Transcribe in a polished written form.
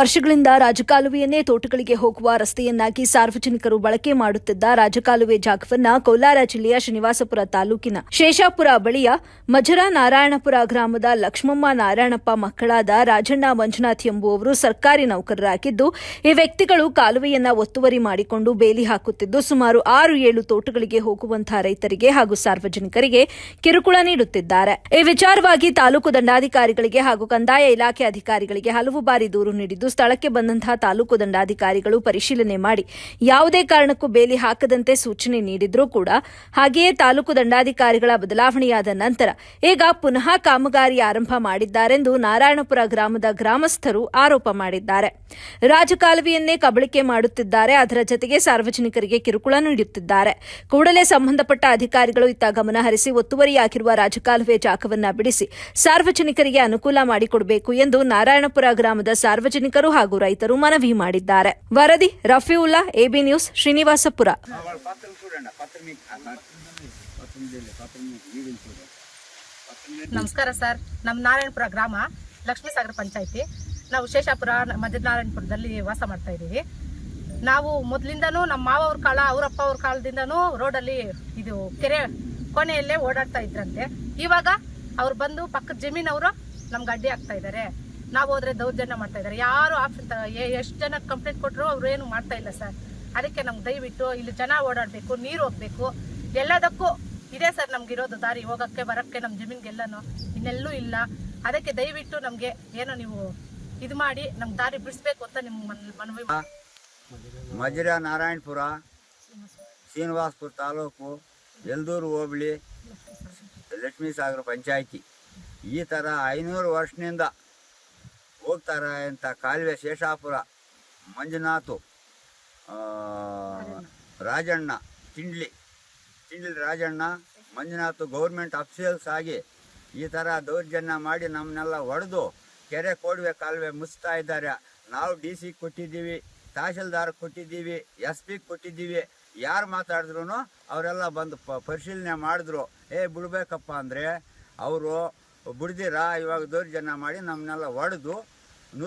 ವರ್ಷಗಳಿಂದ ರಾಜಕಾಲುವೆಯನ್ನೇ ತೋಟಗಳಿಗೆ ಹೋಗುವ ರಸ್ತೆಯನ್ನಾಗಿ ಸಾರ್ವಜನಿಕರು ಬಳಕೆ ಮಾಡುತ್ತಿದ್ದ ರಾಜಕಾಲುವೆ ಜಾಗವನ್ನು ಕೋಲಾರ ಜಿಲ್ಲೆಯ ಶ್ರೀನಿವಾಸಪುರ ತಾಲೂಕಿನ ಶೇಷಾಪುರ ಬಳಿಯ ಮಜರಾ ನಾರಾಯಣಪುರ ಗ್ರಾಮದ ಲಕ್ಷ್ಮಮ್ಮ ನಾರಾಯಣಪ್ಪ ಮಕ್ಕಳಾದ ರಾಜಣ್ಣ ಮಂಜುನಾಥ್ ಎಂಬುವವರು ಸರ್ಕಾರಿ ನೌಕರರಾಗಿದ್ದು, ಈ ವ್ಯಕ್ತಿಗಳು ಕಾಲುವೆಯನ್ನ ಒತ್ತುವರಿ ಮಾಡಿಕೊಂಡು ಬೇಲಿ ಹಾಕುತ್ತಿದ್ದು ಸುಮಾರು 6-7 ತೋಟಗಳಿಗೆ ಹೋಗುವಂತಹ ರೈತರಿಗೆ ಹಾಗೂ ಸಾರ್ವಜನಿಕರಿಗೆ ಕಿರುಕುಳ ನೀಡುತ್ತಿದ್ದಾರೆ. ಈ ವಿಚಾರವಾಗಿ ತಾಲೂಕು ದಂಡಾಧಿಕಾರಿಗಳಿಗೆ ಹಾಗೂ ಕಂದಾಯ ಇಲಾಖೆ ಅಧಿಕಾರಿಗಳಿಗೆ ಹಲವು ಬಾರಿ ದೂರು ನೀಡಿದ್ದು, ಸ್ಥಳಕ್ಕೆ ಬಂದಂತಹ ತಾಲೂಕು ದಂಡಾಧಿಕಾರಿಗಳು ಪರಿಶೀಲನೆ ಮಾಡಿ ಯಾವುದೇ ಕಾರಣಕ್ಕೂ ಬೇಲಿ ಹಾಕದಂತೆ ಸೂಚನೆ ನೀಡಿದ್ರೂ ಕೂಡ ಹಾಗೆಯೇ ತಾಲೂಕು ದಂಡಾಧಿಕಾರಿಗಳ ಬದಲಾವಣೆಯಾದ ನಂತರ ಈಗ ಪುನಃ ಕಾಮಗಾರಿ ಆರಂಭ ಮಾಡಿದ್ದಾರೆಂದು ನಾರಾಯಣಪುರ ಗ್ರಾಮದ ಗ್ರಾಮಸ್ಥರು ಆರೋಪ ಮಾಡಿದ್ದಾರೆ. ರಾಜಕಾಲುವೆಯನ್ನೇ ಕಬಳಿಕೆ ಮಾಡುತ್ತಿದ್ದಾರೆ, ಅದರ ಜತೆಗೆ ಸಾರ್ವಜನಿಕರಿಗೆ ಕಿರುಕುಳ ನೀಡುತ್ತಿದ್ದಾರೆ. ಕೂಡಲೇ ಸಂಬಂಧಪಟ್ಟ ಅಧಿಕಾರಿಗಳು ಇತ್ತ ಗಮನ ಹರಿಸಿ ಒತ್ತುವರಿಯಾಗಿರುವ ರಾಜಕಾಲುವೆ ಜಾಗವನ್ನು ಬಿಡಿಸಿ ಸಾರ್ವಜನಿಕರಿಗೆ ಅನುಕೂಲ ಮಾಡಿಕೊಡಬೇಕು ಎಂದು ನಾರಾಯಣಪುರ ಗ್ರಾಮದ ಸಾರ್ವಜನಿಕರು ಹಾಗೂ ರೈತರು ಮನವಿ ಮಾಡಿದ್ದಾರೆ. ವರದಿ ರಫೀವುಲ್ಲಾ, ಎಬಿ ನ್ಯೂಸ್, ಶ್ರೀನಿವಾಸಪುರ. ನಮಸ್ಕಾರ ಸರ್. ನಮ್ಮ ನಾರಾಯಣಪುರ ಗ್ರಾಮ ಲಕ್ಷ್ಮೀಸಾಗರ ಪಂಚಾಯಿತಿ. ನಾವು ಶೇಷಾಪುರ ಮಧ್ಯನಾರಾಯಣಪುರದಲ್ಲಿ ವಾಸ ಮಾಡ್ತಾ ಇದ್ದೀವಿ. ನಾವು ಮೊದಲಿಂದನೂ ನಮ್ಮ ಮಾವವ್ರ ಕಾಲ, ಅವರಪ್ಪ ಅವ್ರ ಕಾಲದಿಂದನೂ ರೋಡಲ್ಲಿ ಇದು ಕೆರೆ ಕೊನೆಯಲ್ಲೇ ಓಡಾಡ್ತಾ ಇದ್ರಂತೆ. ಇವಾಗ ಅವ್ರು ಬಂದು ಪಕ್ಕದ ಜಮೀನವರು ನಮ್ಗೆ ಅಡ್ಡಿ ಆಗ್ತಾ ಇದ್ದಾರೆ. ನಾವು ಹೋದ್ರೆ ದೌರ್ಜನ್ಯ ಮಾಡ್ತಾ ಇದ್ದಾರೆ. ಯಾರು ಎಷ್ಟು ಜನ ಕಂಪ್ಲೇಂಟ್ ಕೊಟ್ಟರು ಅವ್ರು ಏನು ಮಾಡ್ತಾ ಇಲ್ಲ ಸರ್. ಅದಕ್ಕೆ ನಮ್ಗೆ ದಯವಿಟ್ಟು ಇಲ್ಲಿ ಜನ ಓಡಾಡಬೇಕು, ನೀರು ಹೋಗ್ಬೇಕು, ಎಲ್ಲದಕ್ಕೂ ಇದೆ ಸರ್ ನಮ್ಗಿರೋದು ದಾರಿ ಹೋಗಕ್ಕೆ ಬರಕ್ಕೆ. ನಮ್ಮ ಜಮೀನ್ಗೆಲ್ಲನೂ ಇನ್ನೆಲ್ಲೂ ಇಲ್ಲ. ಅದಕ್ಕೆ ದಯವಿಟ್ಟು ನಮಗೆ ಏನೋ ನೀವು ಇದು ಮಾಡಿ ನಮ್ಗೆ ದಾರಿ ಬಿಡಿಸ್ಬೇಕು ಅಂತ ನಿಮ್ಮ ಮನವಿ. ಮಜರಾ ನಾರಾಯಣಪುರ, ಶ್ರೀನಿವಾಸಪುರ ತಾಲೂಕು, ಯಲ್ದೂರು ಹೋಬಳಿ, ಲಕ್ಷ್ಮೀಸಾಗರ ಪಂಚಾಯಿತಿ. ಈ ಥರ 500 ವರ್ಷದಿಂದ ಹೋಗ್ತಾರೆ ಅಂತ ಕಾಲುವೆ ಶೇಷಾಪುರ ಮಂಜುನಾಥು, ರಾಜಣ್ಣ, ತಿಂಡ್ಲಿ ರಾಜಣ್ಣ, ಮಂಜುನಾಥು ಗೌರ್ಮೆಂಟ್ ಅಫಿಷಿಯಲ್ಸ್ ಆಗಿ ಈ ಥರ ದೌರ್ಜನ್ಯ ಮಾಡಿ ನಮ್ಮನ್ನೆಲ್ಲ ಹೊಡೆದು ಕೆರೆ ಕೊಡುವೆ ಕಾಲುವೆ ಮುಚ್ತಾ ಇದ್ದಾರೆ. ನಾವು DC ಕೊಟ್ಟಿದ್ದೀವಿ, ತಹಶೀಲ್ದಾರ್ ಕೊಟ್ಟಿದ್ದೀವಿ, SP ಕೊಟ್ಟಿದ್ದೀವಿ. ಯಾರು ಮಾತಾಡಿದ್ರು ಅವರೆಲ್ಲ ಬಂದು ಪರಿಶೀಲನೆ ಮಾಡಿದ್ರು. ಬಿಡಬೇಕಪ್ಪ ಅಂದರೆ ಅವರು ಬಿಡ್ದಿರ ಇವಾಗ ದೌರ್ಜನ್ಯ ಮಾಡಿ ನಮ್ಮನ್ನೆಲ್ಲ ಹೊಡೆದು